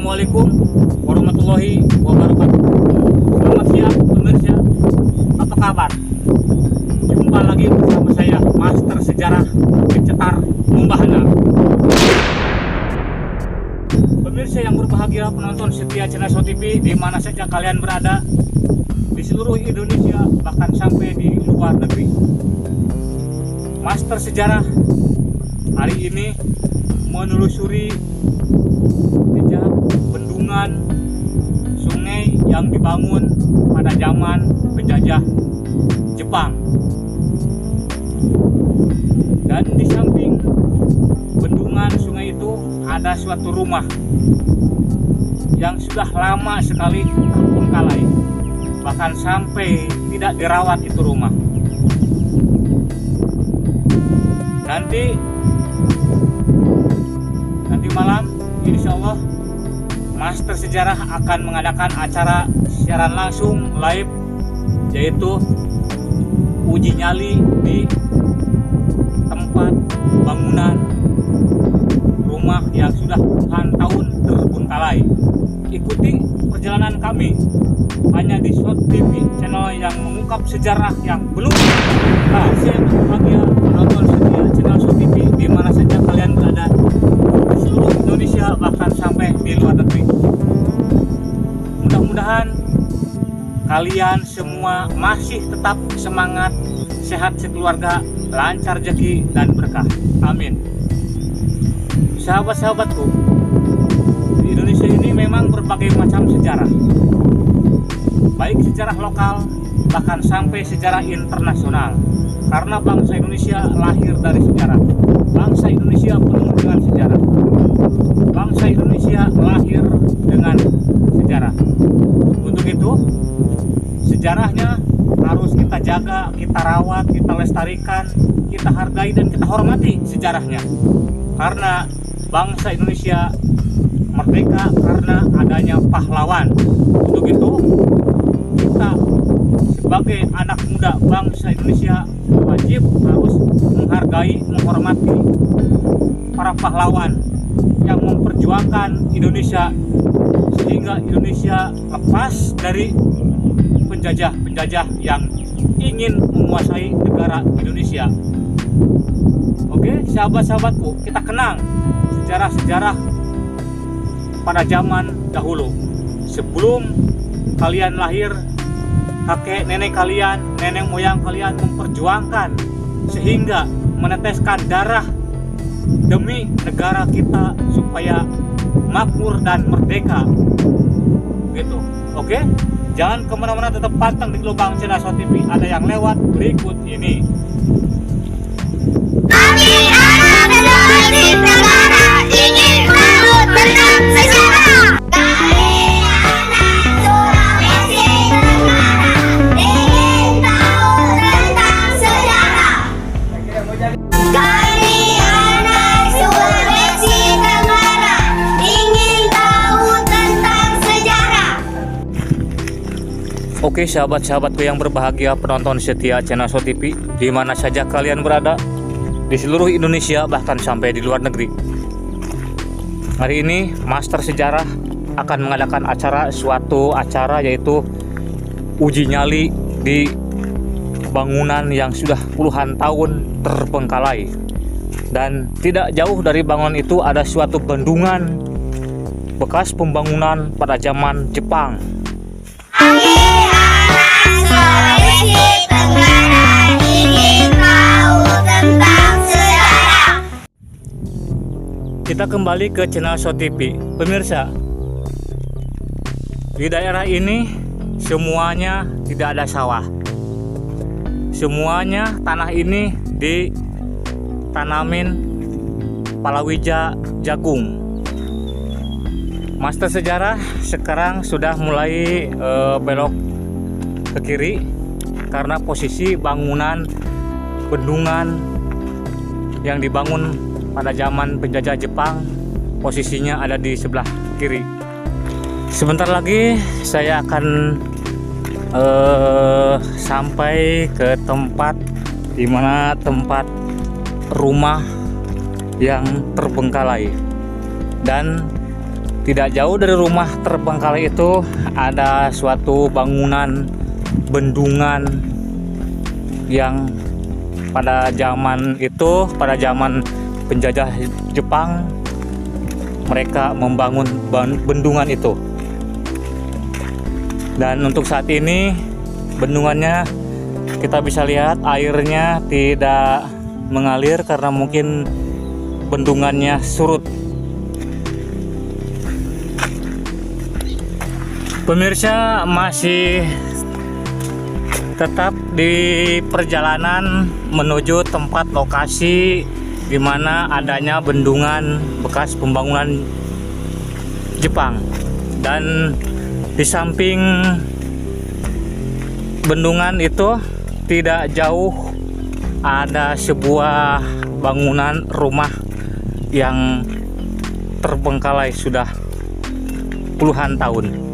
Assalamualaikum warahmatullahi wabarakatuh. Selamat siang pemirsa, apa kabar? Jumpa lagi bersama saya, Master Sejarah Pencetar Mumbahana. Pemirsa yang berbahagia, penonton setia channel SO TV di mana saja kalian berada di seluruh Indonesia, bahkan sampai di luar negeri. Master Sejarah hari ini menelusuri jejak bendungan sungai yang dibangun pada zaman penjajah Jepang. Dan di samping bendungan sungai itu ada suatu rumah yang sudah lama sekali terbengkalai, bahkan sampai tidak dirawat itu rumah. Nanti malam insya Allah Master Sejarah akan mengadakan acara siaran langsung live, yaitu uji nyali di tempat bangunan rumah yang sudah puluhan tahun terbengkalai. Ikuti perjalanan kami hanya di SO TV, channel yang mengungkap sejarah yang belum saya berbahagia menonton setia channel SO TV di mana saja kalian berada di seluruh Indonesia, bahkan sampai di luar negeri. Mudah-mudahan kalian semua masih tetap semangat, sehat sekeluarga, lancar rezeki dan berkah. Amin. Sahabat-sahabatku, di Indonesia ini memang berbagai macam sejarah, baik sejarah lokal bahkan sampai sejarah internasional. Karena bangsa Indonesia lahir dari sejarah, bangsa Indonesia penuh dengan sejarah, bangsa Indonesia lahir dengan sejarah. Untuk itu sejarahnya harus kita jaga, kita rawat, kita lestarikan, kita hargai dan kita hormati sejarahnya. Karena bangsa Indonesia merdeka karena adanya pahlawan. Untuk itu kita sebagai anak muda bangsa Indonesia wajib harus menghargai, menghormati para pahlawan yang memperjuangkan Indonesia sehingga Indonesia lepas dari penjajah-penjajah yang ingin menguasai negara Indonesia. Oke, sahabat-sahabatku, kita kenang sejarah-sejarah pada zaman dahulu. Sebelum kalian lahir, kakek nenek kalian, nenek moyang kalian memperjuangkan sehingga meneteskan darah demi negara kita supaya makmur dan merdeka. Gitu. Oke? Jangan kemana-mana, tetap pantang di gelombang channel SO TV. Ada yang lewat berikut ini. Kami anak dari negara ingin tahu tentang sejarah. Kami anak Sulawesi Tenggara ingin tahu tentang sejarah. Kami anak Sulawesi Tenggara ingin tahu tentang sejarah. Oke, sahabat-sahabatku yang berbahagia, penonton setia channel SO TV di mana saja kalian berada di seluruh Indonesia, bahkan sampai di luar negeri. Hari ini Master Sejarah akan mengadakan suatu acara yaitu uji nyali di bangunan yang sudah puluhan tahun terbengkalai. Dan tidak jauh dari bangunan itu ada suatu bendungan bekas pembangunan pada zaman Jepang. Kami anak Sulawesi Tenggara ingin tahu tentang sejarah. Kita kembali ke channel SO TV. Pemirsa, di daerah ini semuanya tidak ada sawah. Semuanya tanah ini ditanamin palawija jagung. Master Sejarah sekarang sudah mulai belok ke kiri karena posisi bangunan bendungan yang dibangun pada zaman penjajah Jepang posisinya ada di sebelah kiri. Sebentar lagi saya akan sampai ke tempat dimana tempat rumah yang terbengkalai, dan Tidak jauh dari rumah terbengkalai itu ada suatu bangunan bendungan yang pada zaman itu, pada zaman penjajah Jepang, mereka membangun bendungan itu. Dan untuk saat ini bendungannya kita bisa lihat airnya tidak mengalir karena mungkin bendungannya surut. Pemirsa, masih tetap di perjalanan menuju tempat lokasi di mana adanya bendungan bekas pembangunan Jepang. Dan di samping bendungan itu tidak jauh ada sebuah bangunan rumah yang terbengkalai sudah puluhan tahun.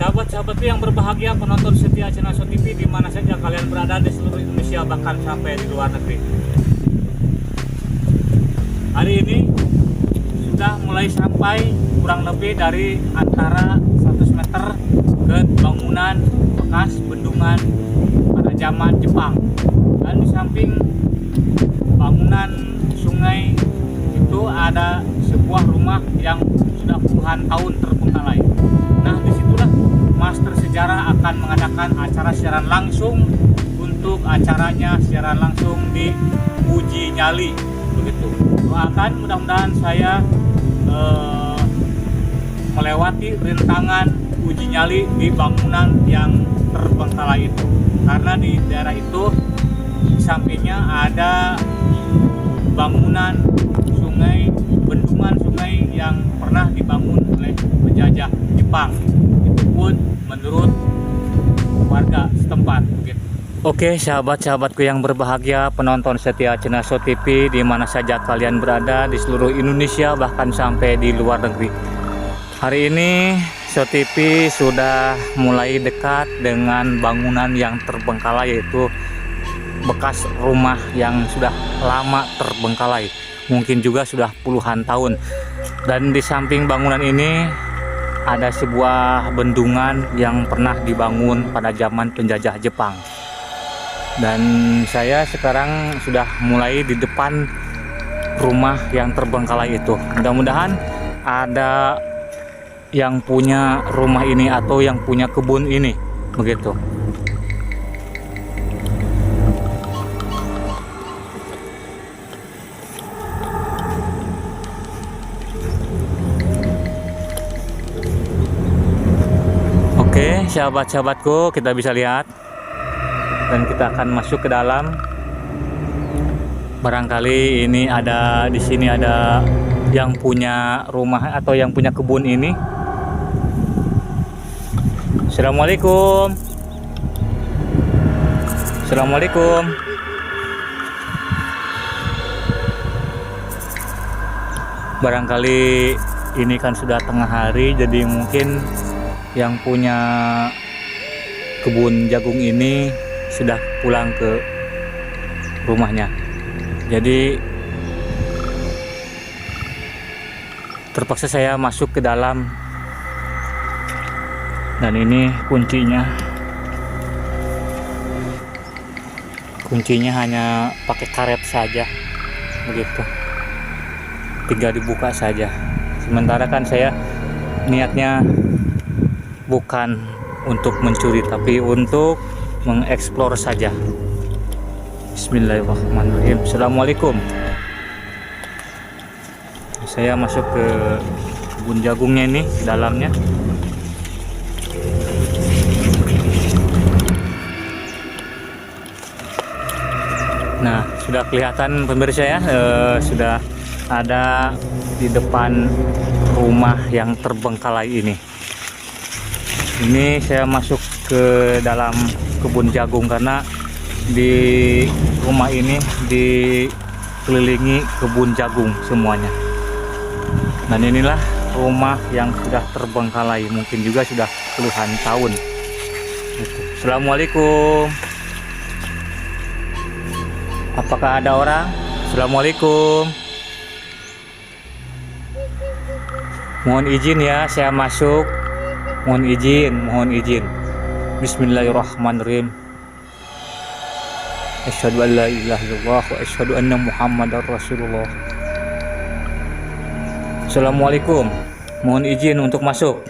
Sahabat-sahabatku yang berbahagia, penonton setia channel So TV di mana saja kalian berada di seluruh Indonesia bahkan sampai di luar negeri. Hari ini sudah mulai sampai kurang lebih dari antara 100 meter ke bangunan bekas bendungan pada zaman Jepang. Dan di samping bangunan sungai itu ada sebuah rumah yang sudah puluhan tahun terbengkalai. Nah, disitulah Master Sejarah akan mengadakan acara siaran langsung. Untuk acaranya siaran langsung di Uji Nyali, begitu. Doakan mudah-mudahan saya melewati rintangan uji nyali di bangunan yang terbengkalai itu, karena di daerah itu di sampingnya ada bangunan sungai, bendungan sungai yang pernah dibangun oleh penjajah Jepang. Itu pun menurut warga setempat, begitu. Oke, sahabat-sahabatku yang berbahagia, penonton setia channel So TV di mana saja kalian berada di seluruh Indonesia bahkan sampai di luar negeri. Hari ini So TV sudah mulai dekat dengan bangunan yang terbengkalai, yaitu bekas rumah yang sudah lama terbengkalai, mungkin juga sudah puluhan tahun. Dan di samping bangunan ini ada sebuah bendungan yang pernah dibangun pada zaman penjajah Jepang. Dan saya sekarang sudah mulai di depan rumah yang terbengkalai itu. Mudah-mudahan ada yang punya rumah ini atau yang punya kebun ini, begitu. Oke, sahabat-sahabatku, kita bisa lihat dan kita akan masuk ke dalam. Barangkali ini ada di sini ada yang punya rumah atau yang punya kebun ini. Assalamualaikum. Assalamualaikum. Barangkali ini kan sudah tengah hari, jadi mungkin yang punya kebun jagung ini sudah pulang ke rumahnya. Jadi terpaksa saya masuk ke dalam. Dan ini kuncinya. Kuncinya hanya pakai karet saja, begitu. Tinggal dibuka saja. Sementara kan saya niatnya bukan untuk mencuri, tapi untuk mengeksplor saja. Bismillahirrahmanirrahim. Assalamualaikum. Saya masuk ke kebun jagungnya ini, dalamnya. Nah, sudah kelihatan pemirsa ya, sudah ada di depan rumah yang terbengkalai ini. Ini saya masuk ke dalam kebun jagung karena di rumah ini dikelilingi kebun jagung semuanya. Dan inilah rumah yang sudah terbengkalai, mungkin juga sudah puluhan tahun. Assalamualaikum. Apakah ada orang? Assalamualaikum. Mohon izin ya, saya masuk. Mohon izin. Bismillahirrahmanirrahim. Asyhadu an la ilaha illallah wa asyhadu anna Muhammadar Rasulullah. Assalamualaikum. Mohon izin untuk masuk.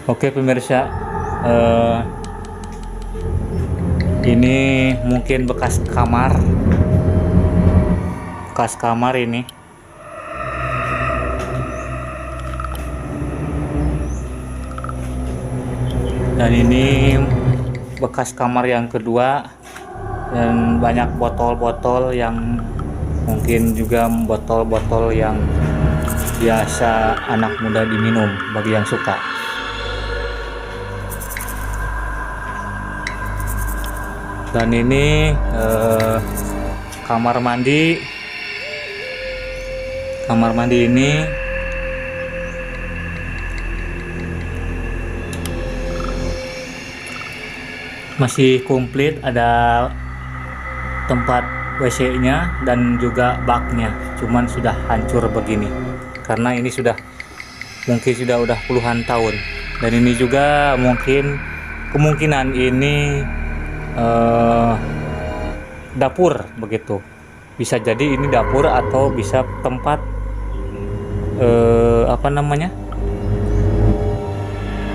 Oke pemirsa, ini mungkin bekas kamar ini. Dan ini bekas kamar yang kedua, dan banyak botol-botol yang mungkin juga botol-botol yang biasa anak muda diminum bagi yang suka. Dan ini kamar mandi ini masih komplit, ada tempat WC-nya dan juga baknya, cuman sudah hancur begini karena ini mungkin sudah puluhan tahun. Dan ini juga kemungkinan ini dapur begitu, bisa jadi ini dapur atau bisa tempat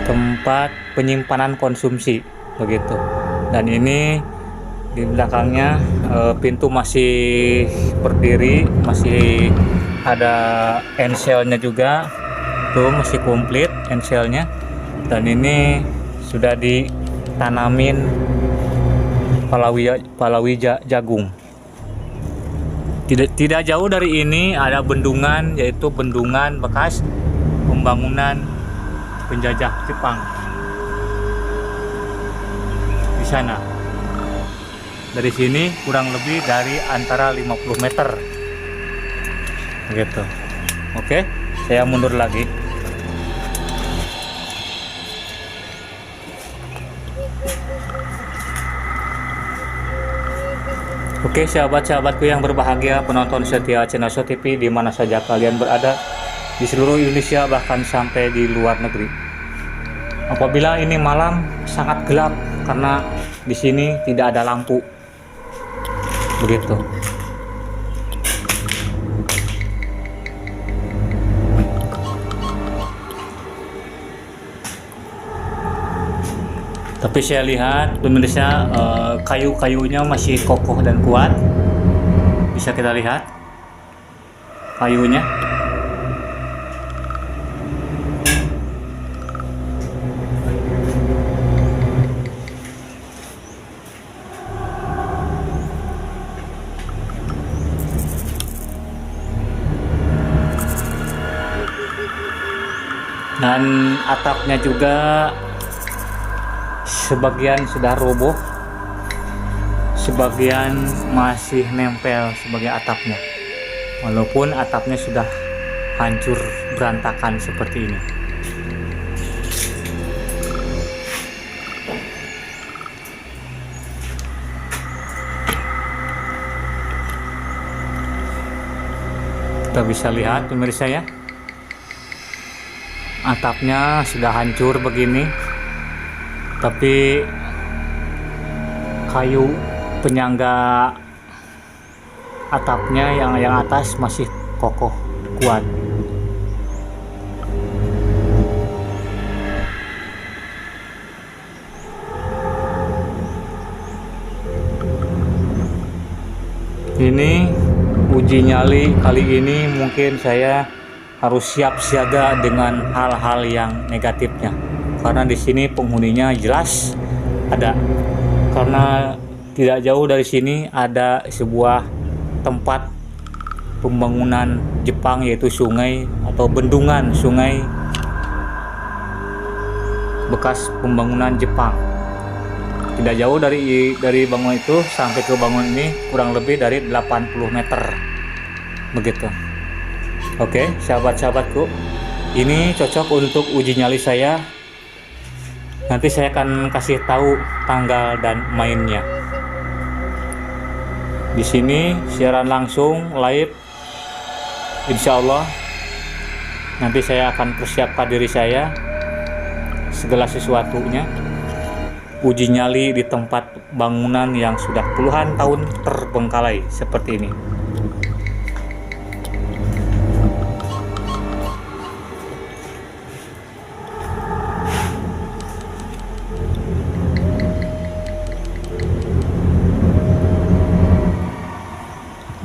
tempat penyimpanan konsumsi begitu. Dan ini di belakangnya pintu masih berdiri, masih ada enselnya juga tuh, masih komplit enselnya. Dan ini sudah ditanamin palawija jagung. Tidak jauh dari ini ada bendungan, yaitu bendungan bekas pembangunan penjajah Jepang di sana. Dari sini kurang lebih dari antara 50 meter begitu. Oke, saya mundur lagi. Oke sahabat-sahabatku yang berbahagia, penonton setia channel Show TV di mana saja kalian berada di seluruh Indonesia, bahkan sampai di luar negeri. Apabila ini malam sangat gelap karena di sini tidak ada lampu. Begitu. Tapi saya lihat pemirsa, kayu-kayunya masih kokoh dan kuat. Bisa kita lihat kayunya. Dan atapnya juga sebagian sudah roboh, sebagian masih nempel sebagai atapnya, walaupun atapnya sudah hancur berantakan seperti ini. Kita bisa lihat pemirsa ya, atapnya sudah hancur begini, tapi kayu penyangga atapnya yang atas masih kokoh kuat. Ini uji nyali kali ini mungkin saya harus siap siaga dengan hal-hal yang negatifnya. Karena di sini penghuninya jelas ada. Karena tidak jauh dari sini ada sebuah tempat pembangunan Jepang, yaitu sungai atau bendungan sungai bekas pembangunan Jepang. Tidak jauh dari bangunan itu sampai ke bangunan ini kurang lebih dari 80 meter begitu. Oke sahabat-sahabatku, ini cocok untuk uji nyali saya Nanti saya akan kasih tahu tanggal dan mainnya. Di sini siaran langsung live, insya Allah. Nanti saya akan persiapkan diri saya, segala sesuatunya. Uji nyali di tempat bangunan yang sudah puluhan tahun terbengkalai seperti ini.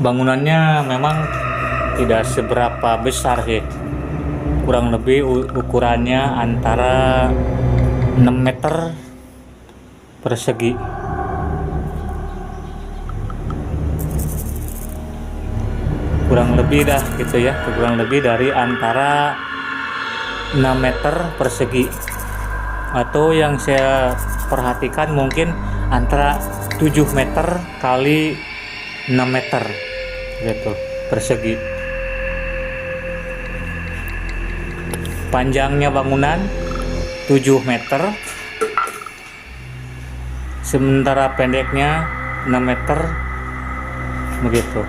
Bangunannya memang tidak seberapa besar sih, kurang lebih ukurannya antara 6 meter persegi. Kurang lebih dah gitu ya, kurang lebih dari antara 6 meter persegi, atau yang saya perhatikan mungkin antara 7 meter kali 6 meter gitu persegi. Panjangnya bangunan 7 meter, sementara pendeknya 6 meter begitu.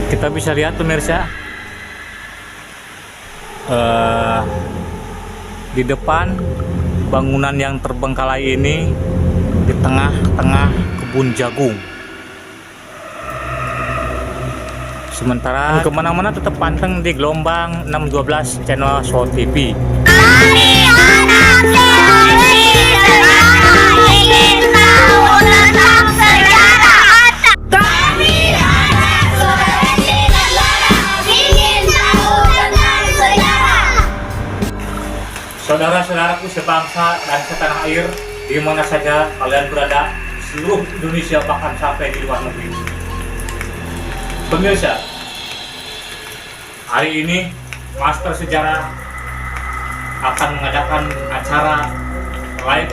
Kita bisa lihat pemirsa, di depan bangunan yang terbengkalai ini di tengah-tengah kebun jagung. Sementara kemana-mana tetap panteng di gelombang 612 channel Short TV. Kami anak sulawesi tenggara ingin tahu tentang sejarah. Kami anak sulawesi tenggara ingin tahu tentang sejarah. Saudara-saudaraku sebangsa dan setanah air, di mana saja kalian berada, seluruh Indonesia bahkan sampai di luar negeri. Pemirsa, hari ini Master Sejarah akan mengadakan acara live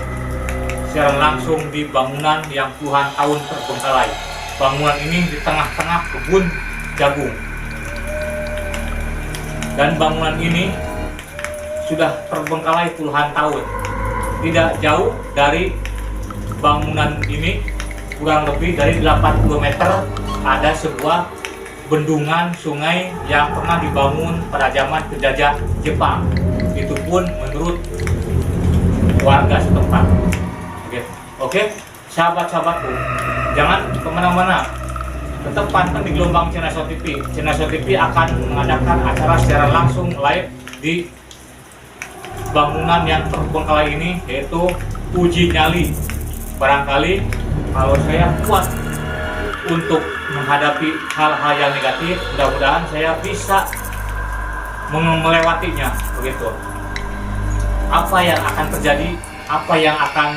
secara langsung di bangunan yang puluhan tahun terbengkalai. Bangunan ini di tengah-tengah kebun jagung, dan bangunan ini sudah terbengkalai puluhan tahun. Tidak jauh dari bangunan ini, kurang lebih dari 80 meter, ada sebuah bendungan sungai yang pernah dibangun pada zaman penjajah Jepang. Itu pun menurut warga setempat. Oke, sahabat-sahabatku, jangan kemana-mana, tetap panteng di gelombang channel Short TV. Channel Short TV akan mengadakan acara secara langsung live di bangunan yang terbengkalai ini, yaitu uji nyali. Barangkali kalau saya kuat untuk menghadapi hal-hal yang negatif, mudah-mudahan saya bisa melewatinya begitu. Apa yang akan terjadi, apa yang akan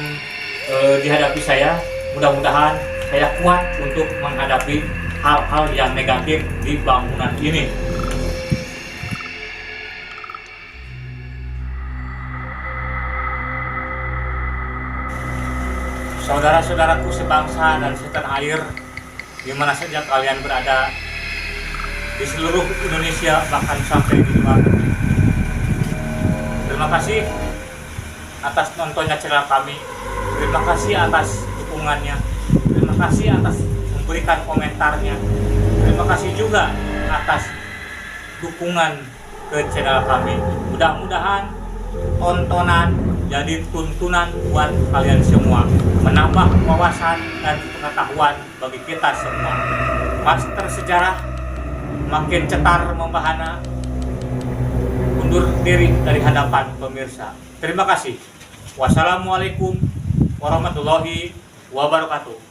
dihadapi saya, mudah-mudahan saya kuat untuk menghadapi hal-hal yang negatif di bangunan ini. Saudara-saudaraku sebangsa dan setanah air, di mana saja kalian berada di seluruh Indonesia bahkan sampai di luar negeri. Terima kasih atas nontonnya channel kami. Terima kasih atas dukungannya. Terima kasih atas memberikan komentarnya. Terima kasih juga atas dukungan ke channel kami. Mudah-mudahan tontonan jadi tuntunan buat kalian semua, menambah wawasan dan pengetahuan bagi kita semua. Master Sejarah makin cetar membahana, undur diri dari hadapan pemirsa. Terima kasih. Wassalamualaikum warahmatullahi wabarakatuh.